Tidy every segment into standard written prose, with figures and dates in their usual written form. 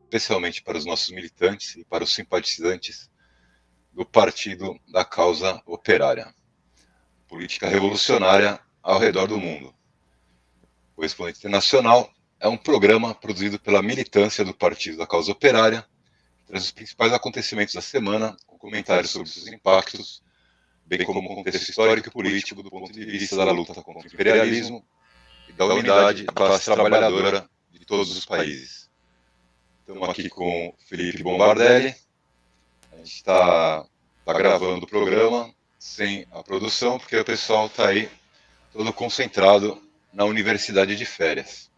especialmente para os nossos militantes e para os simpatizantes do Partido da Causa Operária. Política revolucionária ao redor do mundo. O Expoente Internacional é um programa produzido pela militância do Partido da Causa Operária, que traz os principais acontecimentos da semana, com comentários sobre seus impactos, bem como o contexto histórico e político do ponto de vista da luta contra o imperialismo e da unidade da classe trabalhadora de todos os países. Estamos aqui com o Felipe Bombardelli. A gente está gravando o programa sem a produção, porque o pessoal está aí todo concentrado na Universidade de Férias,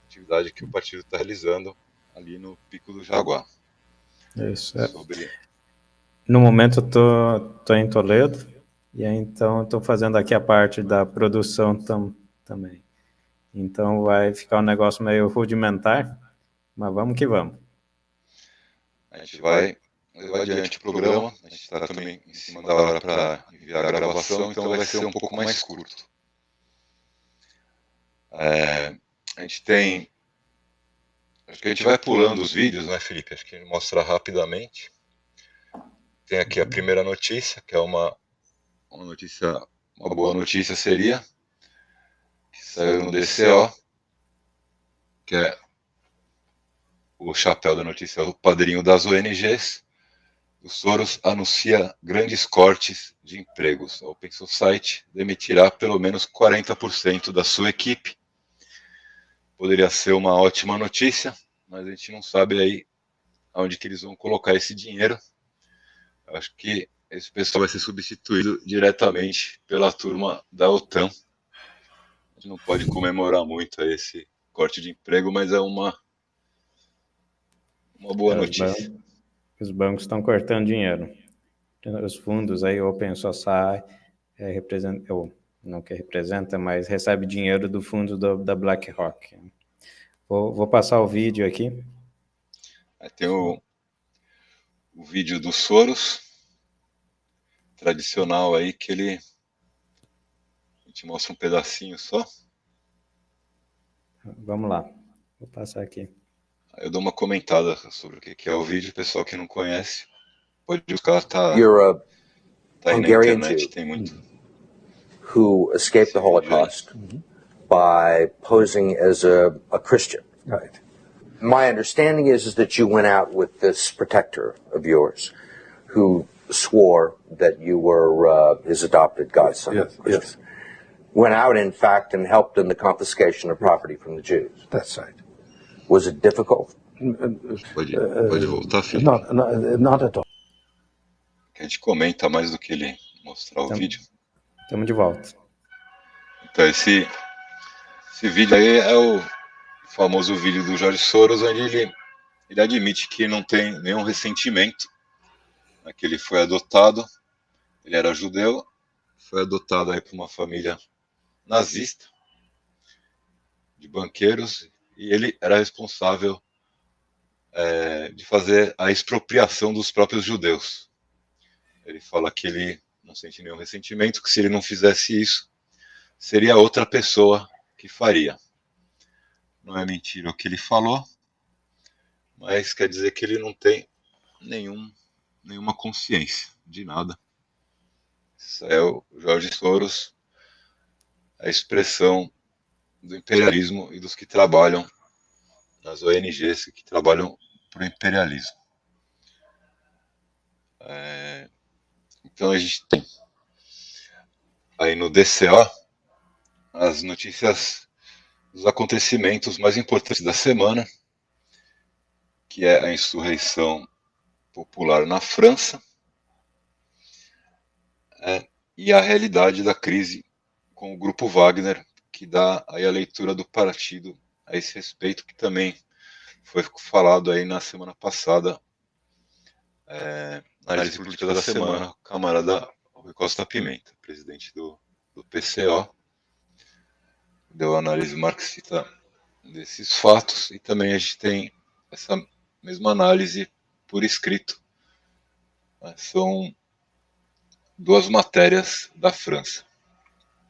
atividade que o partido está realizando ali no Pico do Jaguar. Isso. No momento eu tô em Toledo, e aí, então estou fazendo aqui a parte da produção também. Então vai ficar um negócio meio rudimentar, mas vamos que vamos. A gente vai levar adiante o programa, a gente está também em cima da hora para enviar a gravação, então vai ser um pouco mais curto. A gente tem... Acho que a gente vai pulando os vídeos, né, Felipe? Acho que ele mostra rapidamente. Tem aqui a primeira notícia, que é uma boa notícia seria, que saiu no DCO, que é o chapéu da notícia, o padrinho das ONGs. O Soros anuncia grandes cortes de empregos. A Open Society demitirá pelo menos 40% da sua equipe. Poderia ser uma ótima notícia, mas a gente não sabe aí onde que eles vão colocar esse dinheiro. Acho que esse pessoal vai ser substituído diretamente pela turma da OTAN. A gente não pode comemorar muito esse corte de emprego, mas é uma boa notícia. Os bancos estão cortando dinheiro. Os fundos aí, Open Society, não que representa, mas recebe dinheiro do fundo da BlackRock. Vou passar o vídeo aqui. Tem o vídeo do Soros, tradicional aí, que a gente mostra um pedacinho só. Vamos lá, vou passar aqui. Eu dou uma comentada sobre o que é o vídeo, pessoal que não conhece. Pode buscar, tá aí na internet, tem muito. Who escaped the Holocaust by posing as a Christian. Right. My understanding is that you went out with this protector of yours who swore that you were his adopted godson. Yes. Went out, in fact, and helped in the confiscation of property from the Jews. That's right. Was it difficult? Pode voltar, Felipe. Not at all. Que a gente comenta mais do que ele mostrar o vídeo. Estamos de volta. Então, esse vídeo aí é o famoso vídeo do Jorge Soros, onde ele admite que não tem nenhum ressentimento, né, que ele foi adotado, ele era judeu, foi adotado aí por uma família nazista, de banqueiros, e ele era responsável de fazer a expropriação dos próprios judeus. Ele fala que ele não sente nenhum ressentimento, que se ele não fizesse isso, seria outra pessoa que faria. Não é mentira o que ele falou, mas quer dizer que ele não tem nenhuma consciência de nada. Isso é o Jorge Soros, a expressão do imperialismo e dos que trabalham nas ONGs, que trabalham para o imperialismo. Então a gente tem aí no DCO as notícias dos acontecimentos mais importantes da semana, que é a insurreição popular na França, e a realidade da crise com o Grupo Wagner, que dá aí a leitura do partido a esse respeito, que também foi falado aí na semana passada, na análise política da semana, o camarada Rui Costa Pimenta, presidente do PCO, deu a análise marxista desses fatos, e também a gente tem essa mesma análise por escrito. São duas matérias da França.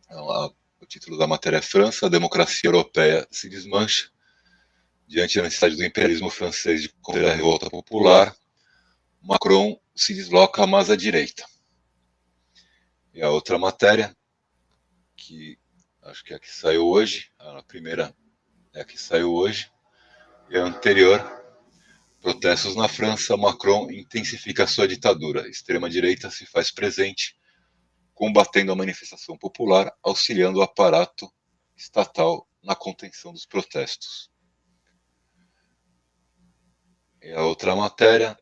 Então, o título da matéria é França, a democracia europeia se desmancha. diante da necessidade do imperialismo francês de conter a revolta popular, Macron se desloca mais à direita. E a outra matéria, que acho que é a que saiu hoje, a primeira é a que saiu hoje, e a anterior, protestos na França, Macron intensifica sua ditadura, extrema-direita se faz presente, combatendo a manifestação popular, auxiliando o aparato estatal na contenção dos protestos. E a outra matéria,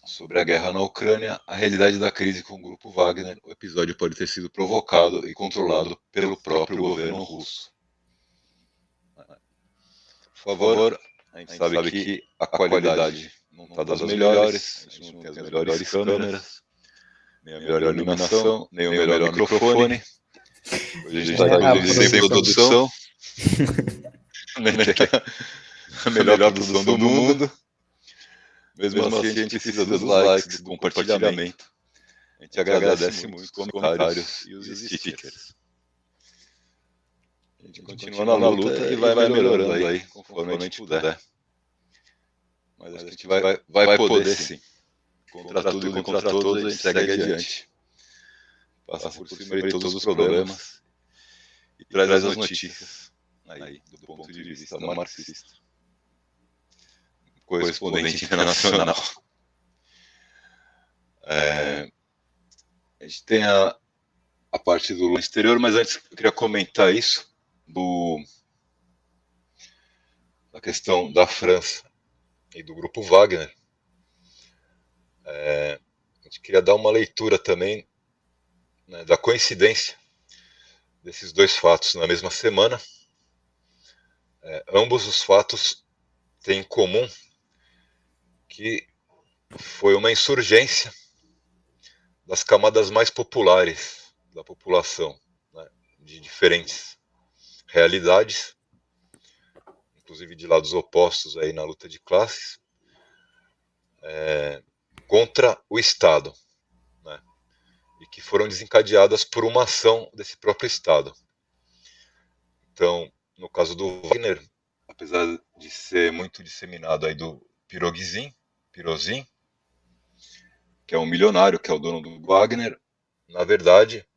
sobre a guerra na Ucrânia, a realidade da crise com o grupo Wagner, o episódio pode ter sido provocado e controlado pelo próprio governo russo. Por favor, a gente sabe que a qualidade não está das melhores, a gente não tem as melhores câmeras, nem a melhor iluminação, nem o melhor microfone. Hoje a gente está sem produção. A melhor produção do mundo. Mesmo assim, a gente precisa dos likes, do compartilhamento. A gente agradece muito os comentários e os stickers. A gente continua na luta e vai melhorando aí, conforme a gente puder. Mas a gente vai poder sim. Contra tudo e contra todos, a gente segue adiante. Passa por cima de todos os problemas e traz as notícias aí, do ponto de vista marxista. Correspondente internacional. A gente tem a parte do Lula exterior, mas antes eu queria comentar isso, da questão da França e do grupo Wagner. A gente queria dar uma leitura também, né, da coincidência desses dois fatos na mesma semana. Ambos os fatos têm em comum que foi uma insurgência das camadas mais populares da população, né, de diferentes realidades, inclusive de lados opostos aí na luta de classes, contra o Estado, né, e que foram desencadeadas por uma ação desse próprio Estado. Então, no caso do Wagner, apesar de ser muito disseminado aí do Pirozin, que é um milionário, que é o dono do Wagner, na verdade,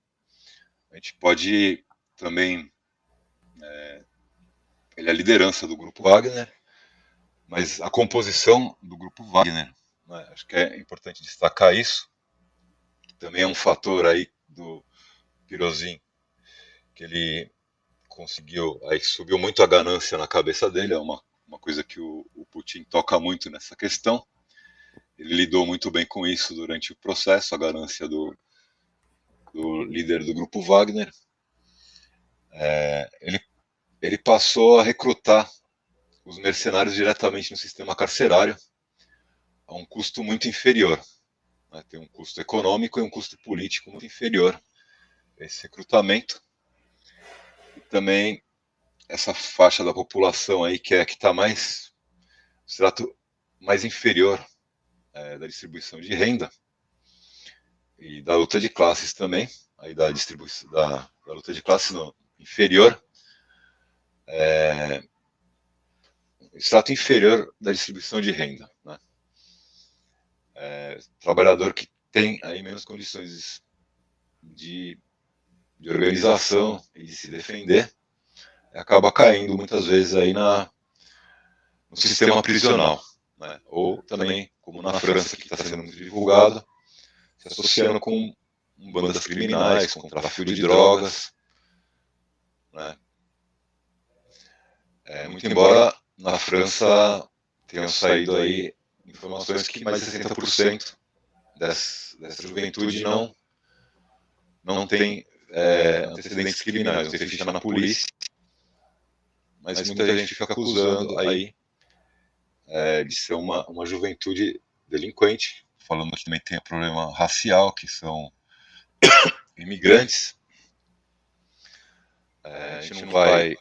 a gente pode também... ele é a liderança do grupo Wagner, mas a composição do grupo Wagner, né, acho que é importante destacar isso, que também é um fator aí do Pirozin, que ele conseguiu, aí subiu muito a ganância na cabeça dele, é uma coisa que o Putin toca muito nessa questão. Ele lidou muito bem com isso durante o processo, a ganância do líder do grupo Wagner. Ele passou a recrutar os mercenários diretamente no sistema carcerário a um custo muito inferior, né? Tem um custo econômico e um custo político muito inferior a esse recrutamento. E também essa faixa da população aí que está mais, extrato mais inferior da distribuição de renda e da luta de classes também, aí da distribuição da luta de classes não, inferior, extrato inferior da distribuição de renda, né? Trabalhador que tem aí menos condições de organização e de se defender, acaba caindo muitas vezes aí no sistema prisional, né? Ou também, como na França, que está sendo muito divulgado, se associando com bandas criminais, com tráfico de drogas, né? Muito embora na França tenham saído aí informações que mais de 60% dessa juventude não tem antecedentes criminais, não tem ficha na polícia, mas muita gente fica acusando aí de ser uma juventude delinquente, falando que também tem problema racial, que são imigrantes. A gente não vai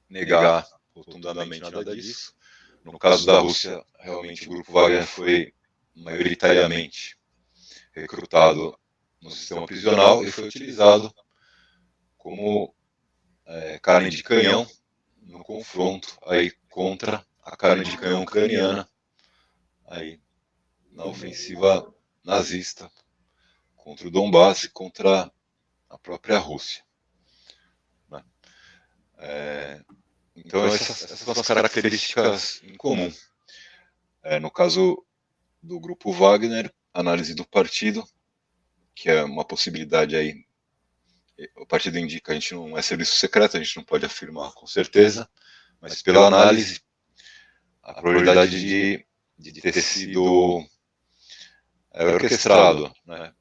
negar rotundamente nada disso. No caso da Rússia, realmente o grupo Wagner foi maioritariamente recrutado no sistema prisional e foi utilizado como carne de canhão no confronto aí contra a carne de canhão ucraniana aí na ofensiva nazista contra o Donbass e contra a própria Rússia. Né? Então essas são as características em comum. No caso do grupo Wagner, análise do partido, que é uma possibilidade aí. O partido indica, a gente não é serviço secreto, a gente não pode afirmar com certeza, mas pela análise, a probabilidade de ter sido orquestrado, né?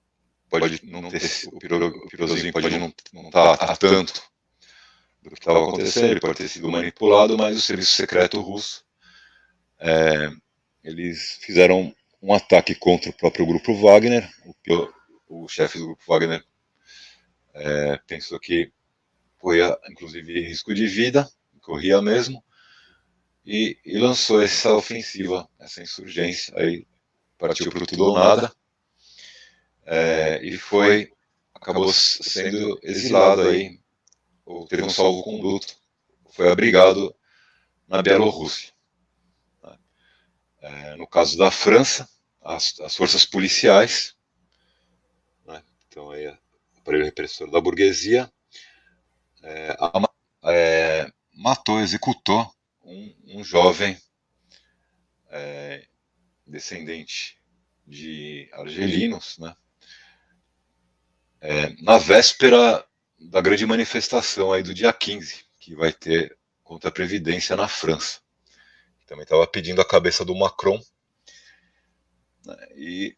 Pode não ter, o Pirozinho pode não estar atento do que estava acontecendo, ele pode ter sido manipulado, mas o serviço secreto russo, eles fizeram um ataque contra o próprio grupo Wagner. O chefe do grupo Wagner pensou que corria, inclusive, risco de vida, corria mesmo, e lançou essa ofensiva, essa insurgência, aí partiu para o tudo ou nada, e acabou sendo exilado aí, ou teve um salvo-conduto, foi abrigado na Bielorrússia. No caso da França, as forças policiais, né, então aí o aparelho repressor da burguesia, matou, executou um jovem descendente de argelinos, né, na véspera da grande manifestação aí do dia 15, que vai ter contra a Previdência na França. Também estava pedindo a cabeça do Macron, né, e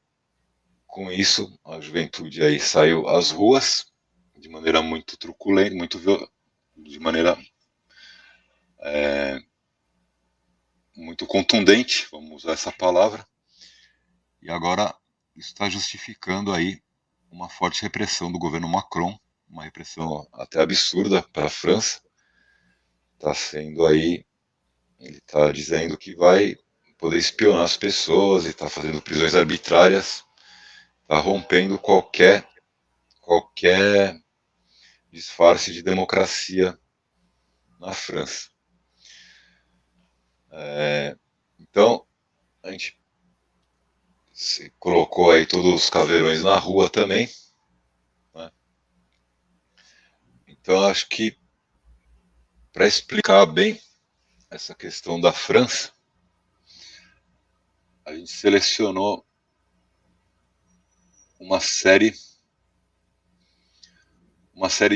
com isso a juventude aí saiu às ruas de maneira muito truculenta, de maneira muito contundente, vamos usar essa palavra, e agora isso está justificando aí uma forte repressão do governo Macron, uma repressão até absurda para a França. Está sendo aí, ele está dizendo que vai poder espionar as pessoas e está fazendo prisões arbitrárias, está rompendo qualquer disfarce de democracia na França. Então, a gente colocou aí todos os caveirões na rua também, né? Então, acho que para explicar bem essa questão da França, a gente selecionou uma série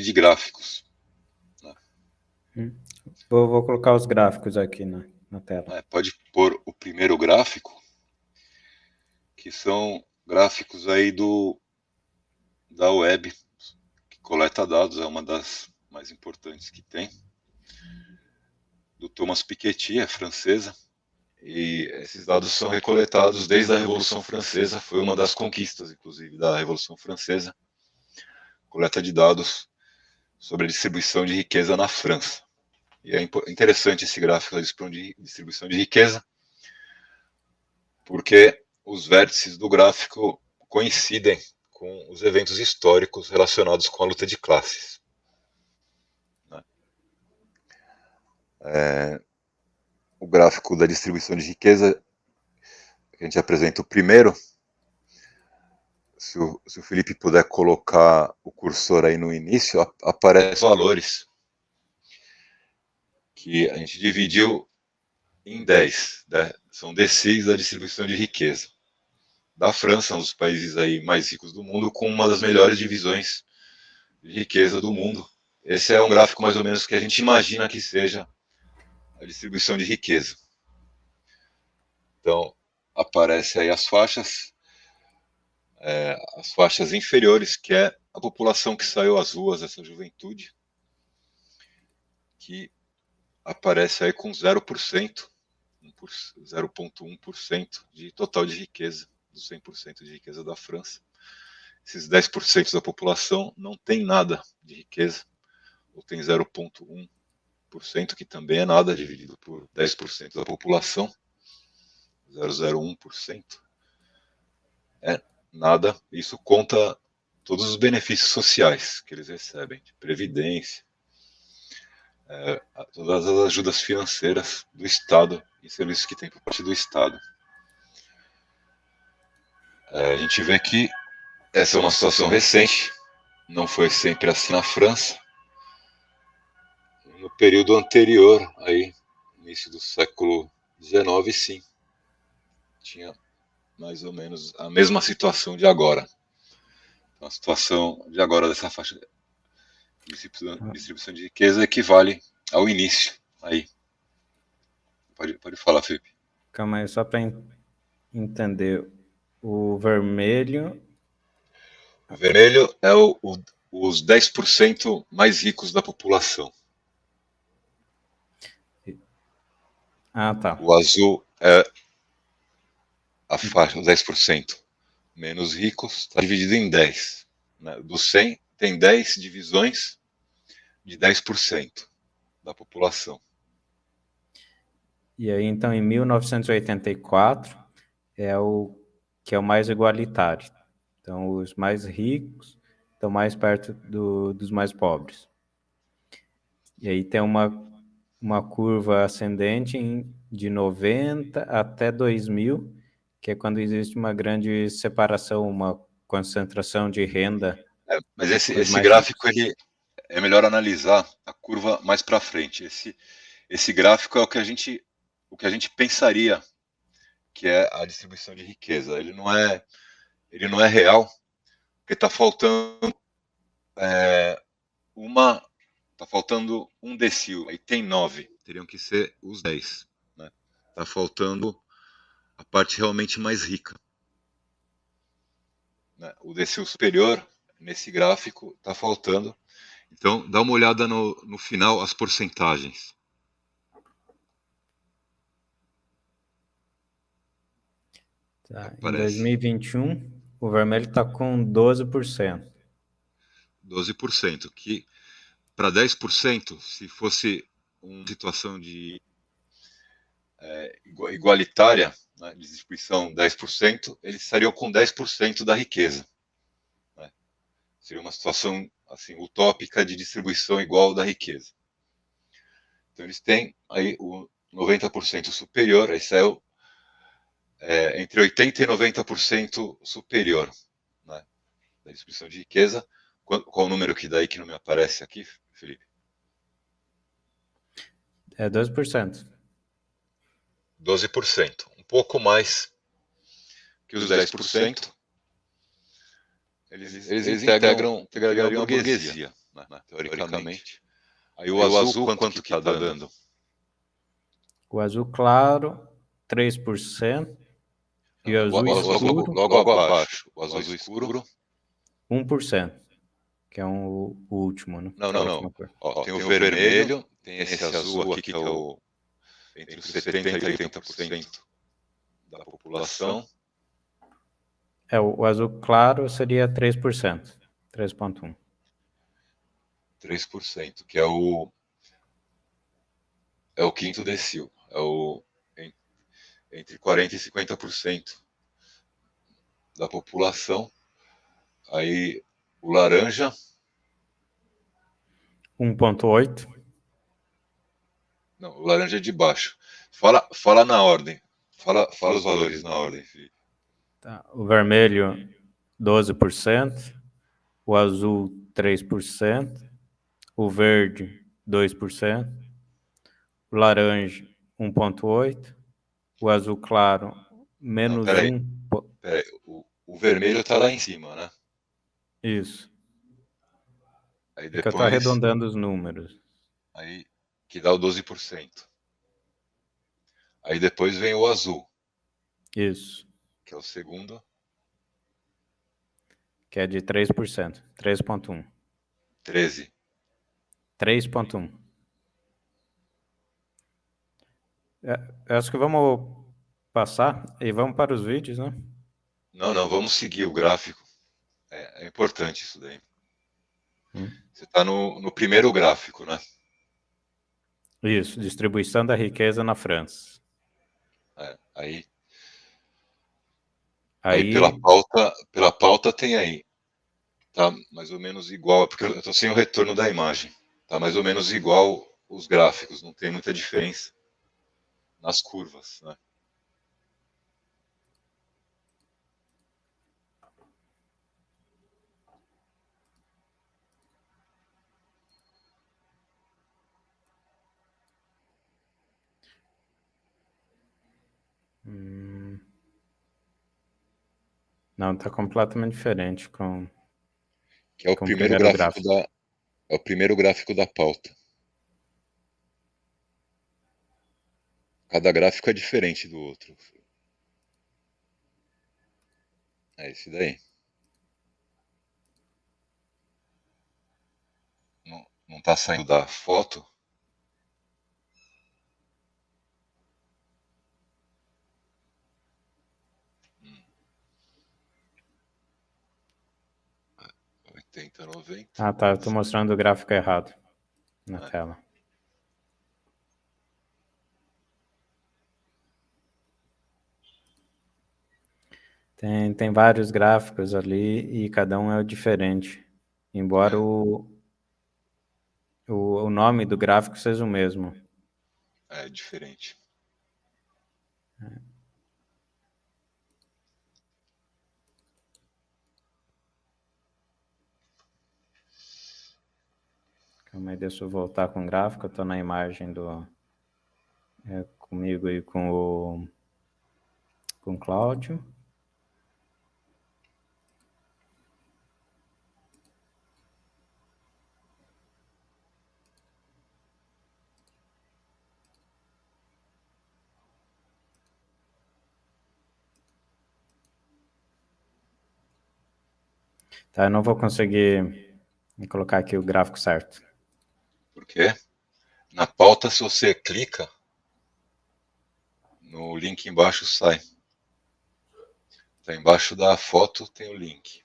de gráficos. Né? Vou colocar os gráficos aqui na tela. Pode pôr o primeiro gráfico, que são gráficos aí da web, que coleta dados, é uma das mais importantes que tem, do Thomas Piketty, é francesa, e esses dados são recoletados desde a Revolução Francesa, foi uma das conquistas, inclusive, da Revolução Francesa, coleta de dados sobre a distribuição de riqueza na França. E é interessante esse gráfico da distribuição de riqueza, porque os vértices do gráfico coincidem com os eventos históricos relacionados com a luta de classes. O gráfico da distribuição de riqueza, que a gente apresenta o primeiro, se o Felipe puder colocar o cursor aí no início, aparecem os valores que a gente dividiu em 10, né? São decís da distribuição de riqueza da França, um dos países aí mais ricos do mundo, com uma das melhores divisões de riqueza do mundo. Esse é um gráfico mais ou menos que a gente imagina que seja a distribuição de riqueza. Então, aparece aí as faixas inferiores, que é a população que saiu às ruas, essa juventude, que aparece aí com 0%, 0,1% de total de riqueza, dos 100% de riqueza da França. Esses 10% da população não tem nada de riqueza, ou tem 0,1%, que também é nada, dividido por 10% da população, 0,01%. É nada. Isso conta todos os benefícios sociais que eles recebem, de previdência, todas as ajudas financeiras do Estado e serviços que tem por parte do Estado. A gente vê que essa é uma situação recente, não foi sempre assim na França. No período anterior, aí, início do século XIX, sim, tinha mais ou menos a mesma situação de agora. Então, a situação de agora dessa faixa de distribuição de riqueza equivale ao início. Aí, pode falar, Felipe. Calma aí, só para entender. O vermelho... O vermelho é os 10% mais ricos da população. Ah, tá. O azul é a faixa, os 10% menos ricos, está dividido em 10. Né? Do 100, tem 10 divisões de 10% da população. E aí, então, em 1984, é o que é o mais igualitário. Então, os mais ricos estão mais perto dos mais pobres. E aí tem uma curva ascendente de 90 até 2000, que é quando existe uma grande separação, uma concentração de renda. Mas esse gráfico, ele é melhor analisar a curva mais para frente. Esse gráfico é o que a gente pensaria que é a distribuição de riqueza. Ele não é real, porque está faltando tá faltando um decil, aí tem 9, teriam que ser os 10. Né? Tá faltando a parte realmente mais rica. Né? O decil superior, nesse gráfico, está faltando. Então, dá uma olhada no final, as porcentagens. Tá, em 2021, o vermelho está com 12%. 12%, que para 10%, se fosse uma situação de igualitária, né, de distribuição 10%, eles estariam com 10% da riqueza. Né? Seria uma situação assim, utópica de distribuição igual da riqueza. Então eles têm aí o 90% superior, esse é entre 80% e 90% superior, né, da distribuição de riqueza. Qual o número que daí que não me aparece aqui, Felipe? É 12%. 12%. Um pouco mais que os 10%. Eles integrariam a burguesia, né, teoricamente. Aí o azul, quanto que está dando? O azul claro, 3%. E o azul escuro... Logo abaixo, o azul escuro... 1%, que é o último, né? Não. Ó, tem o vermelho, tem esse azul aqui, que é entre os 70% e 80% da população. O azul claro seria 3%, 3,1%. 3%, que é o quinto decil, entre 40% e 50% da população. Aí o laranja... 1,8%. Não, o laranja é de baixo. Fala na ordem. Fala os valores na ordem, Felipe. Tá. O vermelho, 12%. O azul, 3%. O verde, 2%. O laranja, 1,8%. O azul claro, menos 1%. Peraí. O vermelho está lá em cima, né? Isso. Aí depois, que eu estou arredondando os números. Aí, que dá o 12%. Aí depois vem o azul. Isso. Que é o segundo. Que é de 3%. 3,1%. 13%. 3,1%. Eu acho que vamos passar e vamos para os vídeos, né? Não, vamos seguir o gráfico. É importante isso daí. Você está no primeiro gráfico, né? Isso, distribuição da riqueza na França. Aí pela pauta tem aí. Tá mais ou menos igual, porque eu estou sem o retorno da imagem. Tá mais ou menos igual os gráficos, não tem muita diferença nas curvas, né? Não, está completamente diferente Que é o com o primeiro primeiro gráfico gráfico. é o primeiro gráfico da pauta. Cada gráfico é diferente do outro. É esse daí. Não está saindo da foto? Hum. 80, 90. Ah, tá. Eu estou mostrando o gráfico errado na É. tela. Tem vários gráficos ali e cada um é diferente. Embora o nome do gráfico seja o mesmo. É diferente. Calma aí, deixa eu voltar com o gráfico. Eu estou na imagem comigo e com o Cláudio. Tá, eu não vou conseguir colocar aqui o gráfico certo. Por quê? Na pauta, se você clica, no link embaixo sai. Tá embaixo da foto tem o link.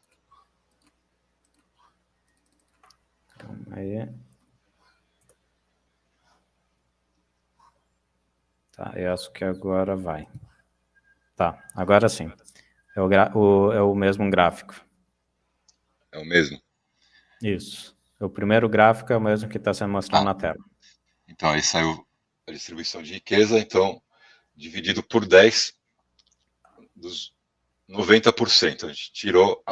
Calma aí. Tá, eu acho que agora vai. Tá, agora sim. É o mesmo gráfico. É o mesmo? Isso. O primeiro gráfico é o mesmo que está sendo mostrado na tela. Então aí saiu a distribuição de riqueza, então dividido por 10 dos 90%. A gente tirou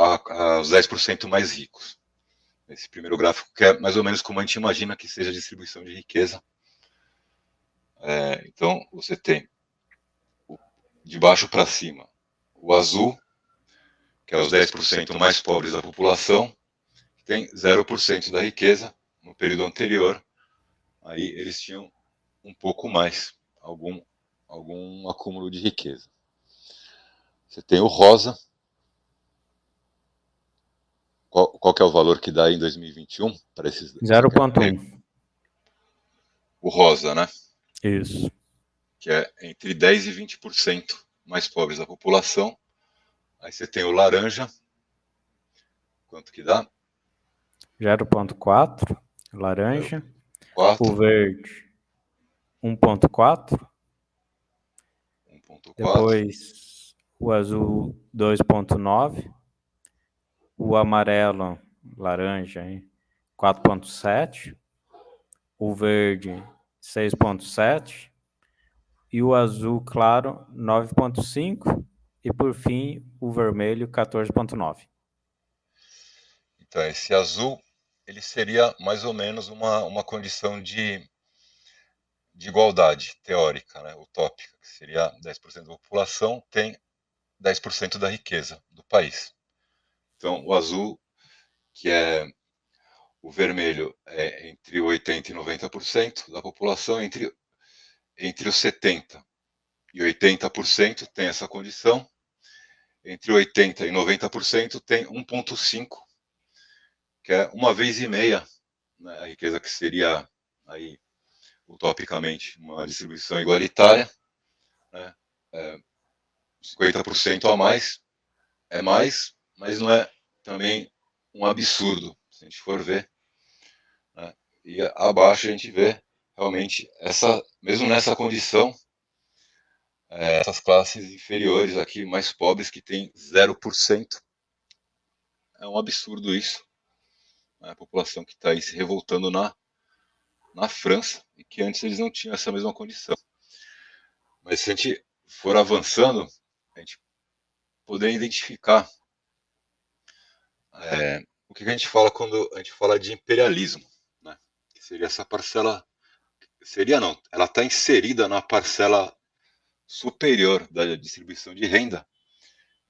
os 10% mais ricos. Esse primeiro gráfico que é mais ou menos como a gente imagina que seja a distribuição de riqueza. Então você tem de baixo para cima o azul, que é os 10% mais pobres da população, que tem 0% da riqueza. No período anterior, aí eles tinham um pouco mais, algum acúmulo de riqueza. Você tem o rosa. Qual que é o valor que dá em 2021 para esses? 0,1. O rosa, né? Isso. Que é entre 10% e 20% mais pobres da população. Aí você tem o laranja. Quanto que dá? 0,4. Laranja. 4. O verde, 1,4. 1,4. Depois o azul, 2,9. O amarelo, laranja, 4,7. O verde, 6,7. E o azul claro, 9,5. E por fim, o vermelho, 14,9. Então, esse azul, ele seria mais ou menos uma condição de igualdade teórica, né, utópica, que seria 10% da população tem 10% da riqueza do país. Então, o azul, que é o vermelho, é entre 80% e 90% da população, entre os 70% e 80% tem essa condição, entre 80% e 90% tem 1,5%, que é uma vez e meia, né, a riqueza que seria aí utopicamente uma distribuição igualitária, né, 50% a mais é mais, mas não é também um absurdo, se a gente for ver, né? E abaixo a gente vê realmente mesmo nessa condição, essas classes inferiores aqui, mais pobres, que tem 0%, é um absurdo isso, né? A população que está aí se revoltando na França, e que antes eles não tinham essa mesma condição. Mas se a gente for avançando, a gente poder identificar o que a gente fala quando a gente fala de imperialismo, né? Que seria essa parcela, seria não, ela está inserida na parcela superior da distribuição de renda,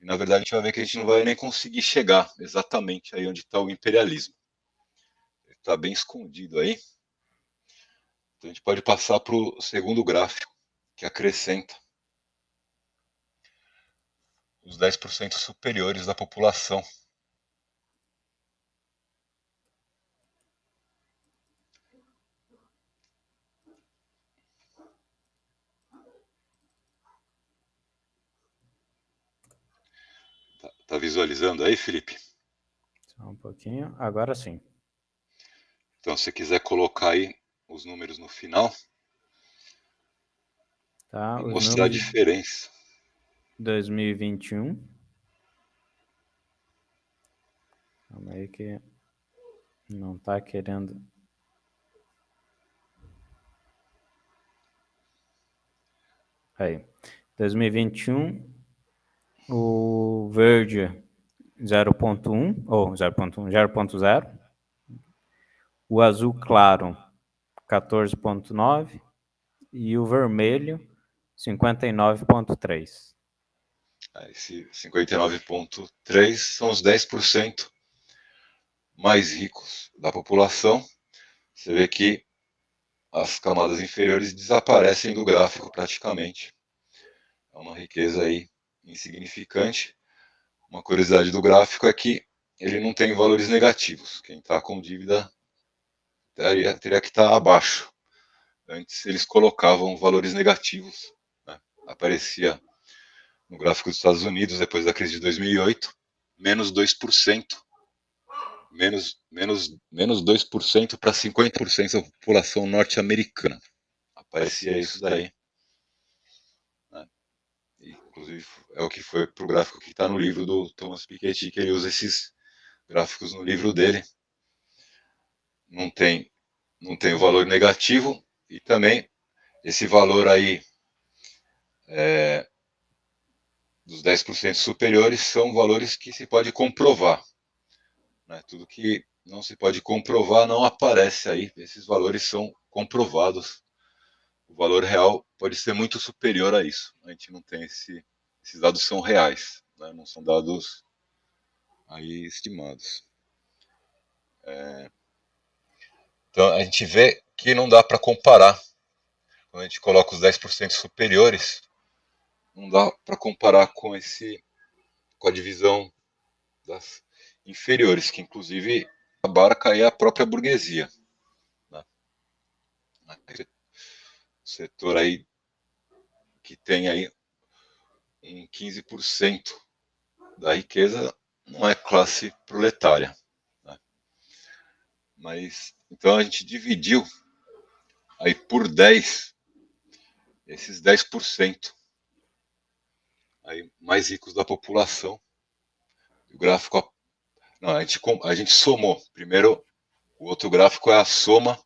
e na verdade a gente vai ver que a gente não vai nem conseguir chegar exatamente aí onde está o imperialismo. Ele está bem escondido aí. Então a gente pode passar para o segundo gráfico, que acrescenta os 10% superiores da população. Tá visualizando aí, Felipe? Só um pouquinho. Agora sim. Então, se você quiser colocar aí os números no final, Tá, e os mostrar a números de diferença. 2021. Calma aí que não está querendo. Aí. 2021, o verde 0.1, ou 0.1, 0.0. O azul claro 14.9 e o vermelho 59.3. Esse 59,3 são os 10% mais ricos da população. Você vê que as camadas inferiores desaparecem do gráfico praticamente. É uma riqueza aí insignificante. Uma curiosidade do gráfico é que ele não tem valores negativos. Quem está com dívida teria que estar abaixo. Antes eles colocavam valores negativos, né? Aparecia no gráfico dos Estados Unidos, depois da crise de 2008, menos 2%, menos 2% para 50% da população norte-americana. Aparecia isso daí. Né? E, inclusive, é o que foi para o gráfico que está no livro do Thomas Piketty, que ele usa esses gráficos no livro dele. Não tem o valor negativo e também esse valor aí dos 10% superiores são valores que se pode comprovar. Né? Tudo que não se pode comprovar não aparece aí. Esses valores são comprovados. O valor real pode ser muito superior a isso. A gente não tem esses dados são reais, né? Não são dados aí estimados. Então a gente vê que não dá para comparar. Quando a gente coloca os 10% superiores, não dá para comparar com a divisão das inferiores, que inclusive abarca aí a própria burguesia. Né? O setor aí que tem aí em 15% da riqueza não é classe proletária. Né? Mas então a gente dividiu aí por 10 esses 10% aí mais ricos da população. O gráfico não, a gente somou. Primeiro, o outro gráfico é a soma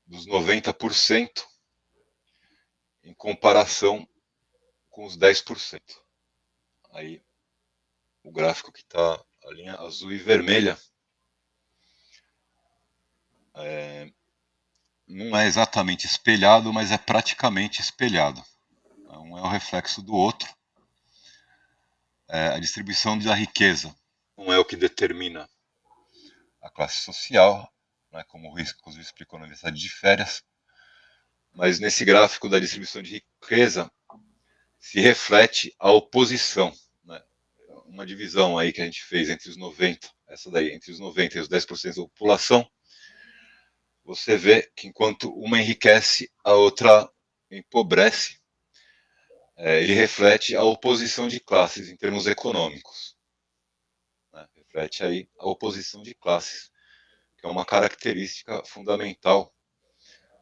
dos 90% em comparação com os 10%. Aí o gráfico que está a linha azul e vermelha não é exatamente espelhado, mas é praticamente espelhado. Um é o reflexo do outro. A distribuição da riqueza não é o que determina a classe social, né, como o Ruiz inclusive explicou na Universidade de Férias, mas nesse gráfico da distribuição de riqueza se reflete a oposição. Né? Uma divisão aí que a gente fez entre os 90, essa daí, entre os 90 e os 10% da população, você vê que enquanto uma enriquece, a outra empobrece. Ele reflete a oposição de classes em termos econômicos. Né? Reflete aí a oposição de classes, que é uma característica fundamental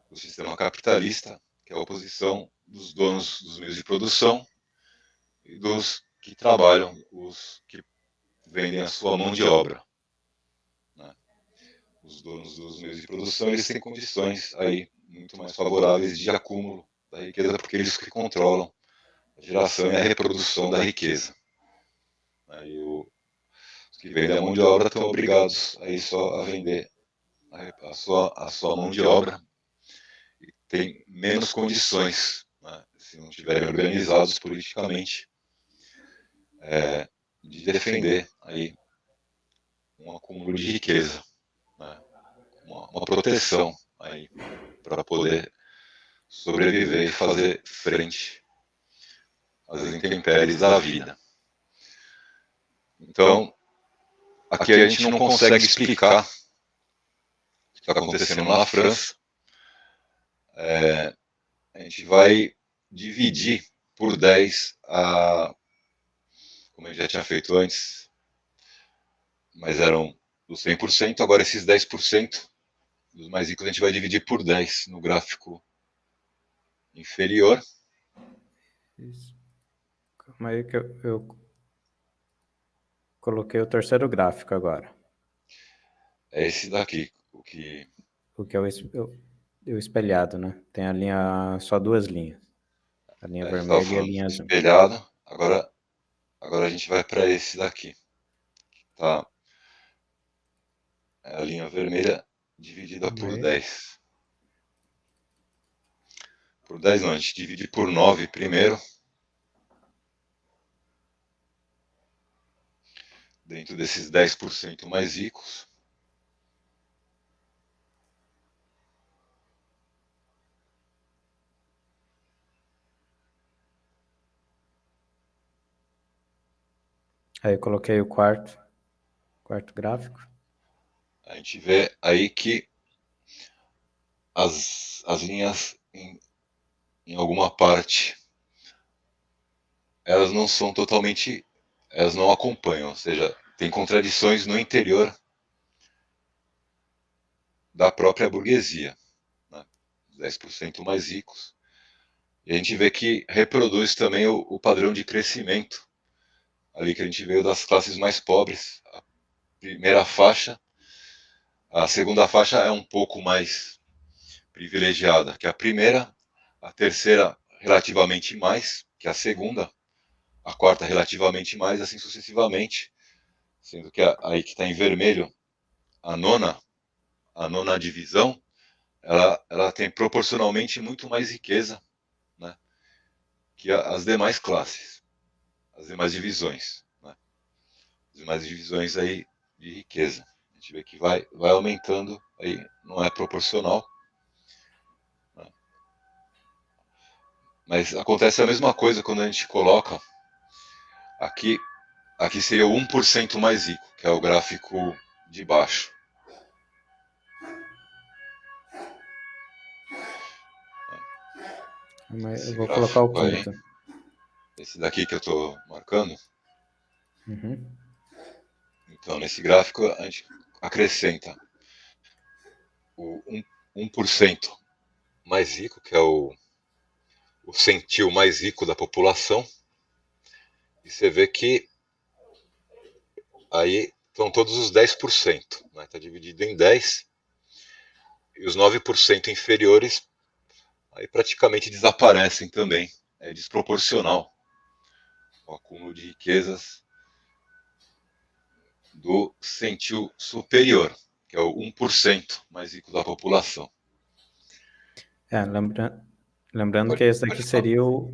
do sistema capitalista, que é a oposição dos donos dos meios de produção e dos que trabalham, os que vendem a sua mão de obra. Né? os donos dos meios de produção, eles têm condições aí muito mais favoráveis de acúmulo da riqueza, porque eles que controlam a geração e a reprodução da riqueza. Aí os que vendem a mão de obra estão obrigados aí só a vender a sua mão de obra e tem menos condições, né, se não estiverem organizados politicamente, de defender aí um acúmulo de riqueza, né, uma proteção aí para poder sobreviver e fazer frente às intempéries da vida. Então, aqui a gente não consegue explicar o que está acontecendo na França. A gente vai dividir por 10 como a gente já tinha feito antes, mas eram dos 100%, agora esses 10% dos mais ricos a gente vai dividir por 10 no gráfico inferior. Isso. Calma aí que eu coloquei o terceiro gráfico agora. É esse daqui, o que é o espelhado, né? Tem a linha, só duas linhas. A linha vermelha e a linha azul. Espelhado. Agora a gente vai para esse daqui. Tá? É a linha vermelha dividida por 10. Por 10 não, a gente divide por 9 primeiro. Dentro desses 10% mais ricos. Aí eu coloquei o quarto gráfico. A gente vê aí que as linhas em alguma parte, elas não são totalmente, elas não acompanham, ou seja, tem contradições no interior da própria burguesia, né? 10% mais ricos. E a gente vê que reproduz também o padrão de crescimento, ali que a gente veio das classes mais pobres. A primeira faixa, a segunda faixa é um pouco mais privilegiada que a primeira, a terceira relativamente mais que a segunda, a quarta relativamente mais, assim sucessivamente, sendo que aí que está em vermelho, a nona divisão, ela tem proporcionalmente muito mais riqueza, né, que as demais classes, as demais divisões, né, as demais divisões aí de riqueza. A gente vê que vai aumentando, aí não é proporcional, né, mas acontece a mesma coisa quando a gente coloca aqui seria o 1% mais rico, que é o gráfico de baixo. Eu vou colocar o quinto. Esse daqui que eu estou marcando. Uhum. Então, nesse gráfico, a gente acrescenta o 1% mais rico, que é o centil mais rico da população. E você vê que aí estão todos os 10%. Está, né? Dividido em 10. E os 9% inferiores aí praticamente desaparecem também. É desproporcional o acúmulo de riquezas do centil superior, que é o 1% mais rico da população. Lembrando que esse daqui seria o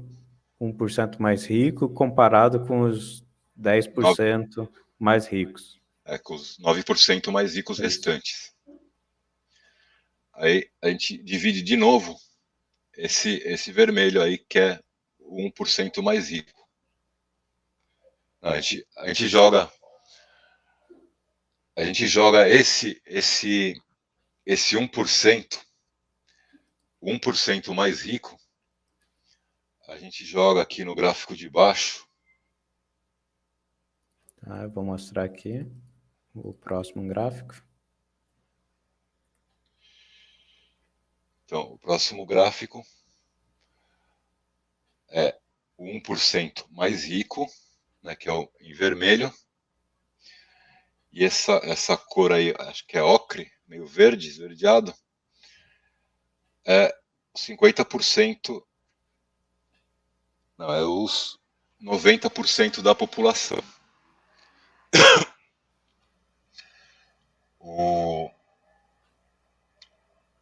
1% mais rico comparado com os 10% mais ricos. Com os 9% mais ricos restantes. Aí a gente divide de novo esse vermelho aí, que é o 1% mais rico. A gente joga esse 1% mais rico, a gente joga aqui no gráfico de baixo. Tá, eu vou mostrar aqui o próximo gráfico. Então, o próximo gráfico é o 1% mais rico, né, que é em vermelho. E essa cor aí, acho que é ocre, meio verde, esverdeado, é 50%, não, é os 90% da população.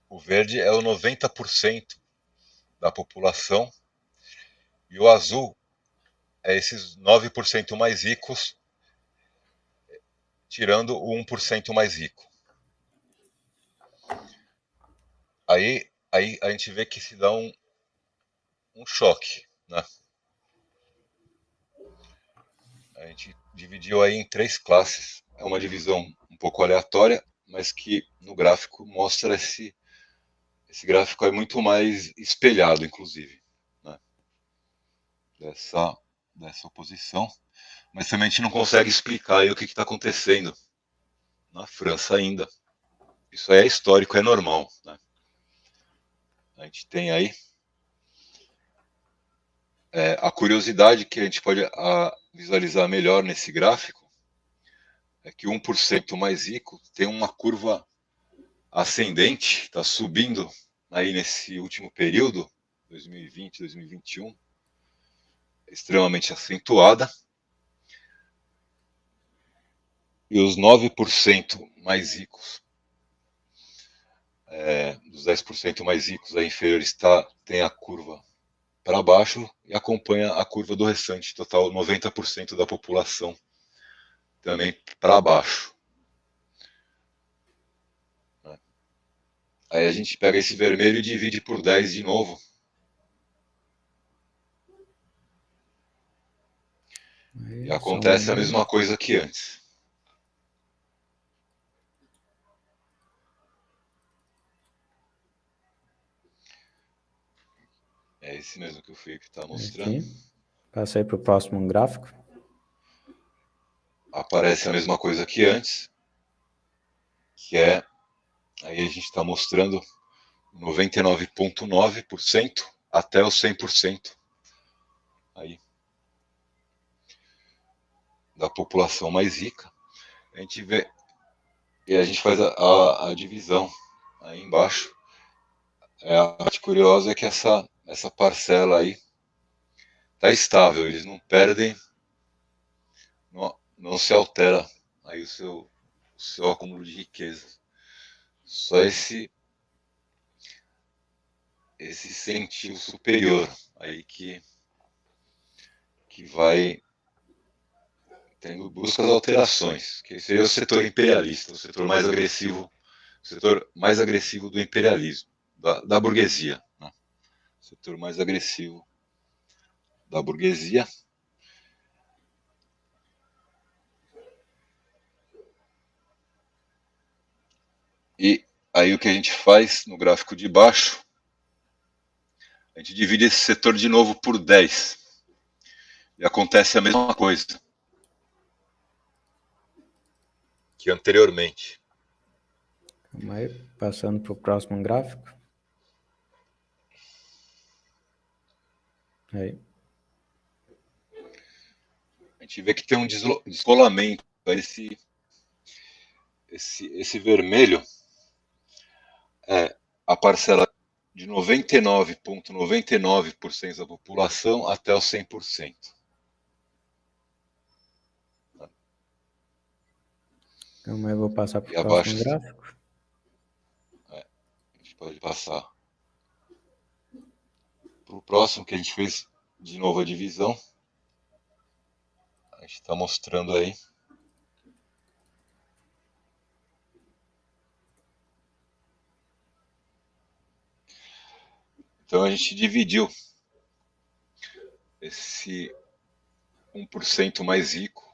O verde é o 90% da população e o azul é esses 9% mais ricos, tirando o 1% mais rico. Aí a gente vê que se dá um choque, né? A gente dividiu aí em 3 classes. É uma divisão um pouco aleatória, mas que no gráfico mostra esse gráfico é muito mais espelhado, inclusive, né? dessa oposição. Mas também a gente não consegue explicar aí o que está acontecendo na França ainda. Isso aí é histórico, é normal, né? A gente tem aí a curiosidade que a gente pode visualizar melhor nesse gráfico é que o 1% mais rico tem uma curva ascendente, está subindo aí nesse último período, 2020, 2021, extremamente acentuada. E os 9% mais ricos, dos 10% mais ricos aí inferiores, tem a curva para baixo e acompanha a curva do restante, total 90% da população também para baixo. Aí a gente pega esse vermelho e divide por 10 de novo. E acontece a mesma coisa que antes. É esse mesmo que o Felipe está mostrando. Aqui. Passei para o próximo gráfico. Aparece a mesma coisa que antes, que é, aí a gente está mostrando 99,9% até os 100% aí da população mais rica. A gente vê, e a gente faz a divisão aí embaixo. A parte curiosa é que essa parcela aí está estável, eles não perdem, não se altera aí o seu acúmulo de riqueza. Só esse sentido superior aí que vai tendo buscas alterações, que seria o setor imperialista, o setor mais agressivo do imperialismo, da burguesia, né? O setor mais agressivo da burguesia. E aí o que a gente faz no gráfico de baixo, a gente divide esse setor de novo por 10. E acontece a mesma coisa que anteriormente. Calma aí, passando para o próximo gráfico. Aí. A gente vê que tem um descolamento. Esse vermelho é a parcela de 99,99% da população até os 100%. Então, eu vou passar para o próximo gráfico. A gente pode passar para o próximo, que a gente fez de novo a divisão. A gente está mostrando aí. Então a gente dividiu esse 1% mais rico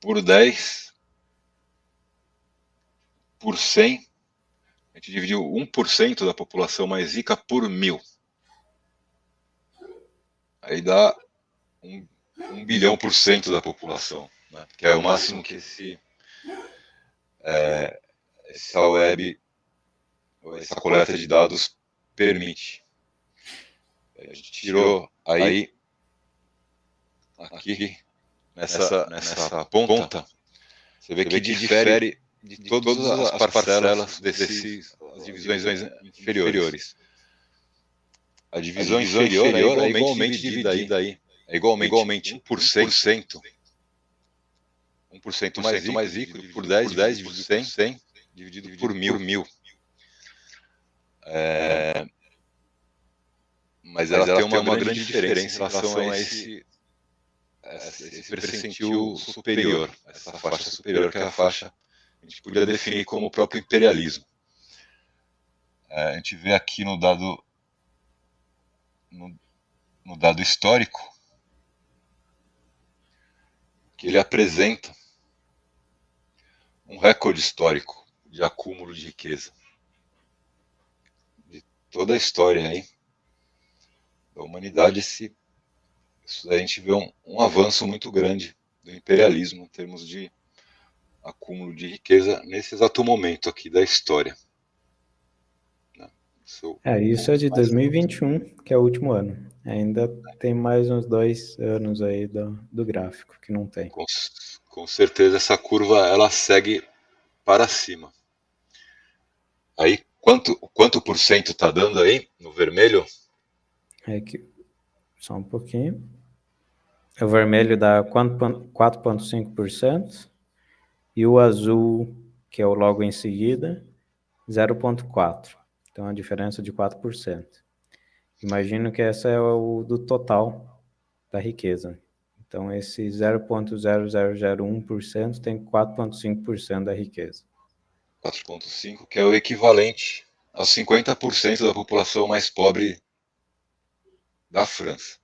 por 10, por 100. A gente dividiu 1% da população mais rica por 1.000. Aí dá 1 bilhão por cento da população, né? Que é o máximo que essa web, essa coleta de dados permite. A gente tirou aí, aqui, nessa ponta, você vê que difere de todas as parcelas dessas divisões inferiores. A divisão inferior é igualmente dividida aí, é igualmente 1%, 1% mais rico dividido por 10, dividido por 100, dividido por 1000. Mas ela tem uma grande diferença em relação a esse percentil superior, essa faixa superior, que é a faixa que a gente podia definir como o próprio imperialismo. A gente vê aqui no dado histórico que ele apresenta um recorde histórico de acúmulo de riqueza. De toda a história aí da humanidade, a gente vê um avanço muito grande do imperialismo em termos de acúmulo de riqueza nesse exato momento aqui da história. Isso é de 2021, que é o último ano. Ainda tem mais uns 2 anos aí do gráfico, que não tem. Com certeza essa curva ela segue para cima. Aí, quanto por cento está dando aí no vermelho? Só um pouquinho. O vermelho dá 4,5% e o azul, que é o logo em seguida, 0,4%. Então, a diferença de 4%. Imagino que essa é o do total da riqueza. Então, esse 0,0001% tem 4,5% da riqueza. 4,5%, que é o equivalente a 50% da população mais pobre da França.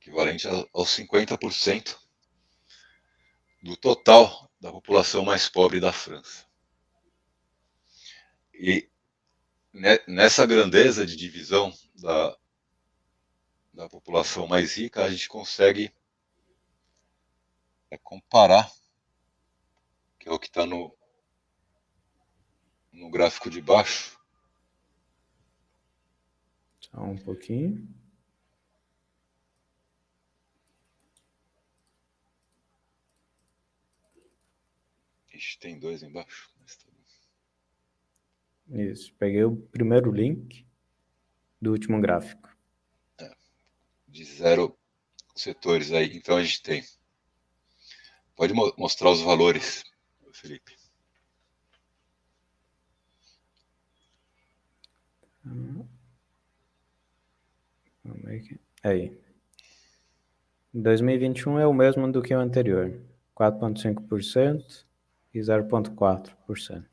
Equivalente aos 50% do total da população mais pobre da França. E nessa grandeza de divisão da população mais rica, a gente consegue comparar, que é o que está no gráfico de baixo. Só um pouquinho. Ixi, tem 2 embaixo. Isso, peguei o primeiro link do último gráfico. De 0 setores aí, então a gente tem. Pode mostrar os valores, Felipe. Aí. 2021 é o mesmo do que o anterior. 4,5% e 0,4%.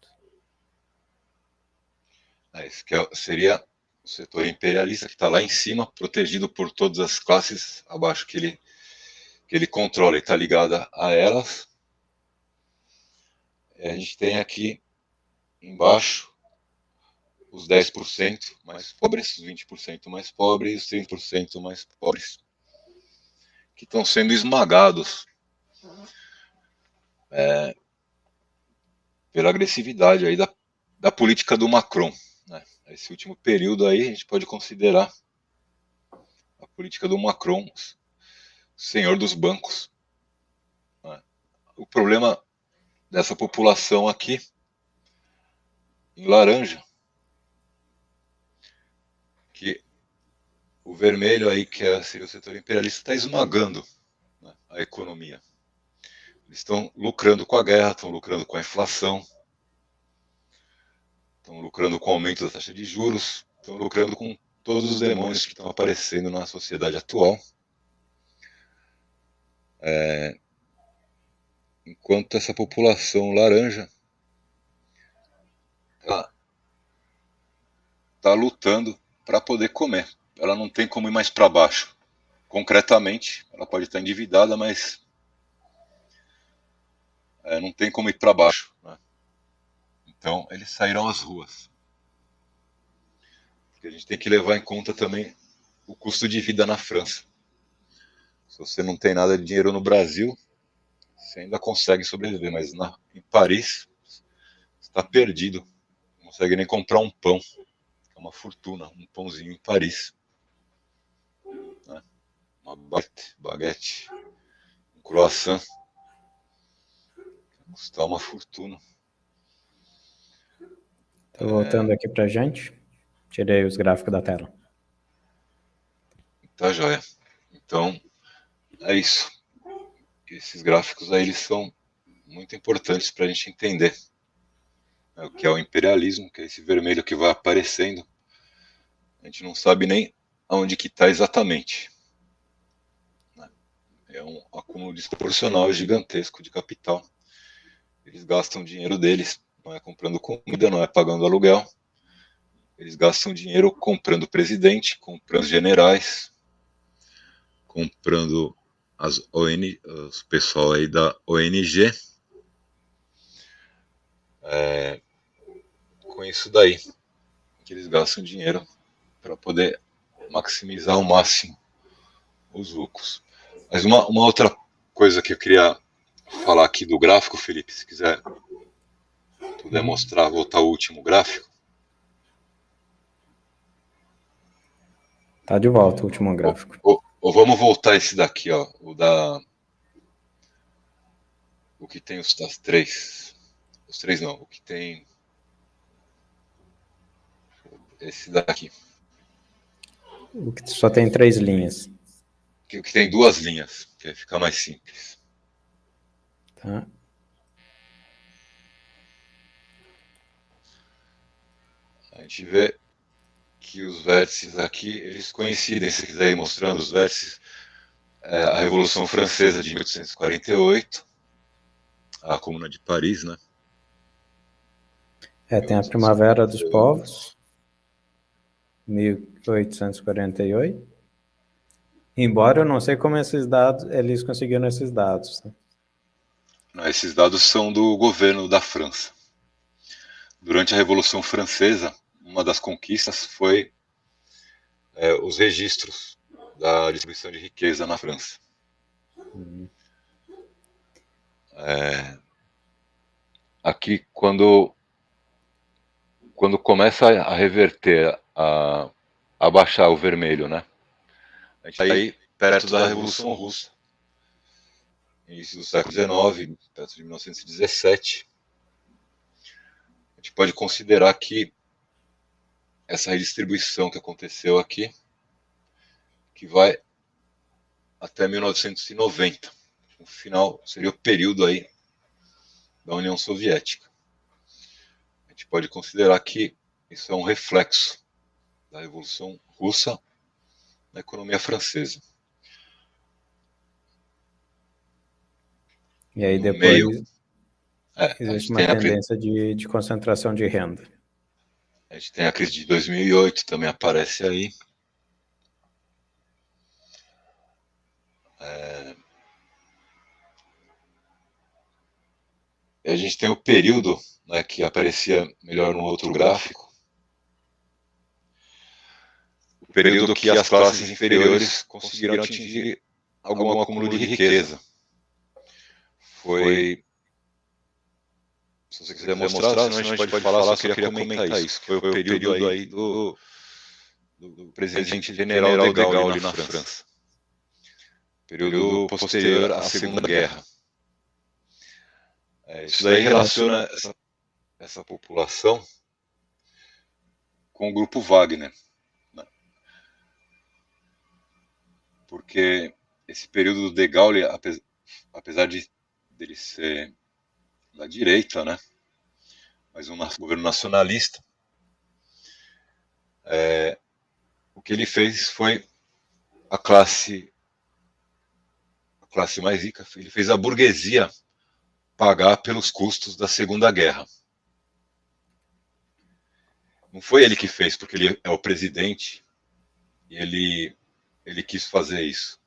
Esse que seria o setor imperialista, que está lá em cima, protegido por todas as classes abaixo que ele controla e está ligada a elas. A gente tem aqui embaixo os 10% mais pobres, os 20% mais pobres e os 30% mais pobres, que estão sendo esmagados pela agressividade aí da política do Macron. Né? Esse último período aí a gente pode considerar a política do Macron, senhor dos bancos. Né? O problema dessa população aqui, em laranja, que o vermelho aí, que seria o setor imperialista, está esmagando, né, a economia. Eles estão lucrando com a guerra, estão lucrando com a inflação, estão lucrando com o aumento da taxa de juros, estão lucrando com todos os demônios que estão aparecendo na sociedade atual. Enquanto essa população laranja está lutando para poder comer. Ela não tem como ir mais para baixo. Concretamente, ela pode estar endividada, mas não tem como ir para baixo. Né? Então, eles saíram às ruas. Porque a gente tem que levar em conta também o custo de vida na França. Se você não tem nada de dinheiro no Brasil, você ainda consegue sobreviver, mas em Paris, você está perdido. Não consegue nem comprar um pão. É uma fortuna, um pãozinho em Paris. Né? Uma baguete, um croissant. Custar uma fortuna. Estou voltando aqui para a gente. Tirei os gráficos da tela. Tá joia. Então, é isso. Esses gráficos aí, eles são muito importantes para a gente entender, né, o que é o imperialismo, que é esse vermelho que vai aparecendo. A gente não sabe nem aonde que está exatamente. Né? É um acúmulo desproporcional gigantesco de capital. Eles gastam o dinheiro deles, não é comprando comida, não é pagando aluguel. Eles gastam dinheiro comprando presidente, comprando generais, comprando os pessoal aí da ONG. Com isso daí, que eles gastam dinheiro para poder maximizar ao máximo os lucros. Mas uma outra coisa que eu queria falar aqui do gráfico, Felipe, se quiser puder mostrar, voltar ao último gráfico. Tá de volta o último gráfico. Ou vamos voltar esse daqui, ó, o que tem os três. Os três não, o que tem esse daqui. O que só tem 3 linhas. O que tem 2 linhas, que vai ficar mais simples. Tá. A gente vê que os vértices aqui, eles coincidem, se quiser ir mostrando os vértices, a Revolução Francesa de 1848, a Comuna de Paris, né? Tem a Primavera dos Povos, 1848. Embora eu não sei como eles conseguiram esses dados. Né? Esses dados são do governo da França. Durante a Revolução Francesa, uma das conquistas foi os registros da distribuição de riqueza na França. Aqui, quando começa a reverter, a baixar o vermelho, né? A gente está aí perto da Revolução Russa, início do século XIX, perto de 1917. A gente pode considerar que essa redistribuição que aconteceu aqui, que vai até 1990, no final seria o período aí da União Soviética. A gente pode considerar que isso é um reflexo da Revolução Russa na economia francesa. E aí depois existe uma tendência de concentração de renda. A gente tem a crise de 2008, também aparece aí. E a gente tem o período, né, que aparecia melhor no outro gráfico. O período que as classes inferiores conseguiram atingir algum acúmulo de riqueza. Foi... Se você quiser mostrar, senão a gente pode falar, só queria comentar isso. Foi o período aí do presidente general de Gaulle na França. Período posterior à Segunda Guerra. Isso daí relaciona essa população com o grupo Wagner. Né? Porque esse período do de Gaulle, apesar de dele ser da direita, né? Mas um governo nacionalista, o que ele fez foi a classe mais rica, ele fez a burguesia pagar pelos custos da Segunda Guerra. Não foi ele que fez, porque ele é o presidente e ele quis fazer isso.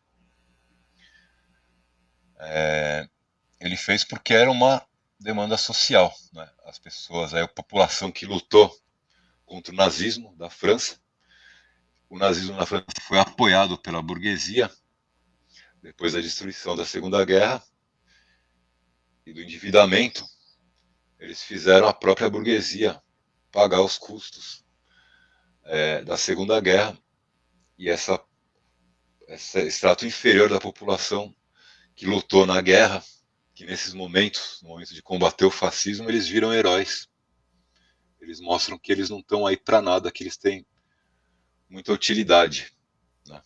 Ele fez porque era uma demanda social. Né? As pessoas, a população que lutou contra o nazismo da França. O nazismo na França foi apoiado pela burguesia depois da destruição da Segunda Guerra e do endividamento. Eles fizeram a própria burguesia pagar os custos da Segunda Guerra, e esse extrato inferior da população que lutou na guerra, que nesses momentos, no momento de combater o fascismo, eles viram heróis. Eles mostram que eles não estão aí para nada, que eles têm muita utilidade, né?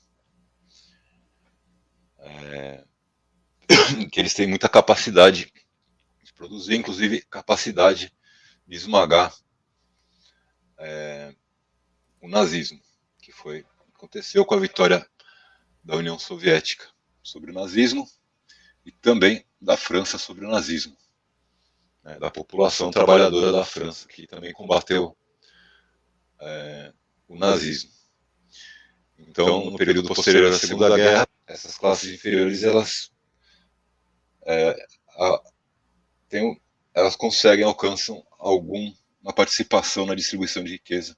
Que eles têm muita capacidade de produzir, inclusive capacidade de esmagar o nazismo, que aconteceu com a vitória da União Soviética sobre o nazismo e também da França sobre o nazismo, né, da população trabalhadora da França, que também combateu o nazismo. Então, no período posterior à Segunda Guerra, essas classes inferiores elas conseguem, alcançam alguma participação na distribuição de riqueza,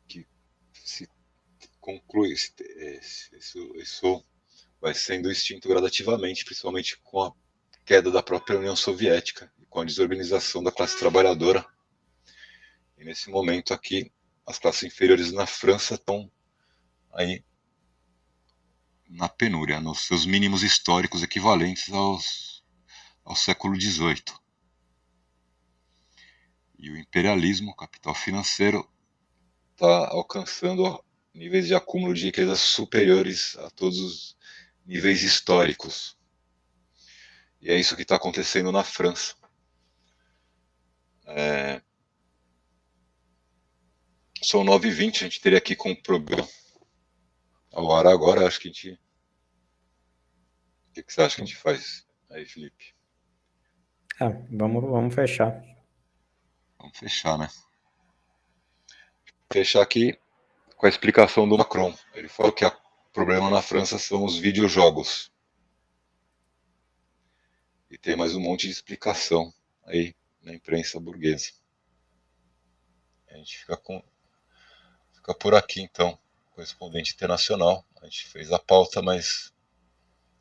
que se conclui, isso vai sendo extinto gradativamente, principalmente com a queda da própria União Soviética e com a desorganização da classe trabalhadora. E nesse momento aqui, as classes inferiores na França estão aí na penúria, nos seus mínimos históricos equivalentes ao século XVIII. E o imperialismo, o capital financeiro, está alcançando níveis de acúmulo de riqueza superiores a todos os níveis históricos. E é isso que está acontecendo na França. São 9h20, a gente teria aqui com o programa ao ar agora, acho que a gente... O que você acha que a gente faz aí, Felipe? Vamos fechar. Vamos fechar, né? Fechar aqui com a explicação do Macron. Ele falou que o problema na França são os videojogos. E tem mais um monte de explicação aí na imprensa burguesa. A gente fica por aqui, então. Correspondente internacional. A gente fez a pauta, mas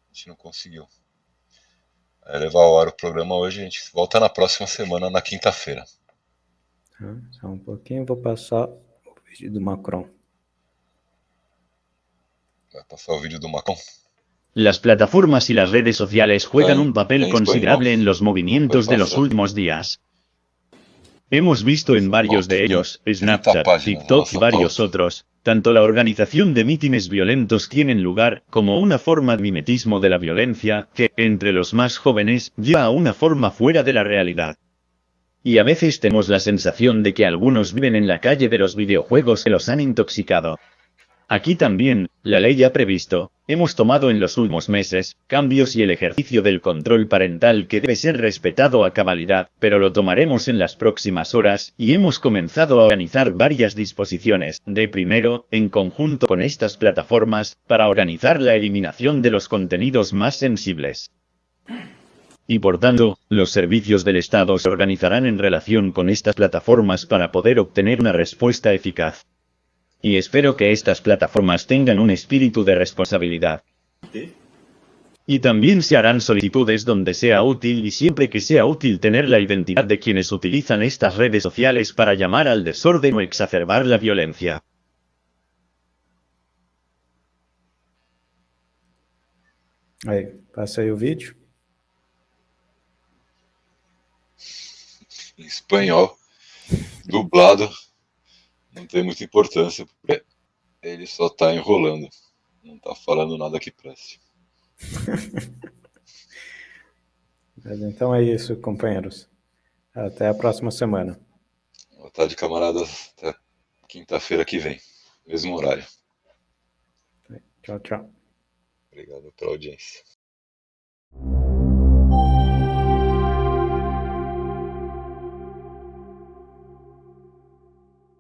a gente não conseguiu levar ao ar o programa hoje. A gente volta na próxima semana, na quinta-feira. Só um pouquinho, vou passar o vídeo do Macron. Vai passar o vídeo do Macron. Las plataformas y las redes sociales juegan un papel considerable en los movimientos de los últimos días. Hemos visto en varios de ellos, Snapchat, TikTok y varios otros, tanto la organización de mítines violentos tienen lugar, como una forma de mimetismo de la violencia, que, entre los más jóvenes, lleva a una forma fuera de la realidad. Y a veces tenemos la sensación de que algunos viven en la calle de los videojuegos que los han intoxicado. Aquí también, la ley ha previsto, hemos tomado en los últimos meses, cambios y el ejercicio del control parental que debe ser respetado a cabalidad, pero lo tomaremos en las próximas horas, y hemos comenzado a organizar varias disposiciones, primero, en conjunto con estas plataformas, para organizar la eliminación de los contenidos más sensibles. Y por tanto, los servicios del Estado se organizarán en relación con estas plataformas para poder obtener una respuesta eficaz. Y espero que estas plataformas tengan un espíritu de responsabilidad. Y también se harán solicitudes donde sea útil y siempre que sea útil tener la identidad de quienes utilizan estas redes sociales para llamar al desorden o exacerbar la violencia. Aí, passei o vídeo. Em espanhol, dublado. Não tem muita importância, porque ele só está enrolando. Não está falando nada que preste. Mas então é isso, companheiros. Até a próxima semana. Boa tarde, camaradas. Até quinta-feira que vem. Mesmo horário. Tchau, tchau. Obrigado pela audiência.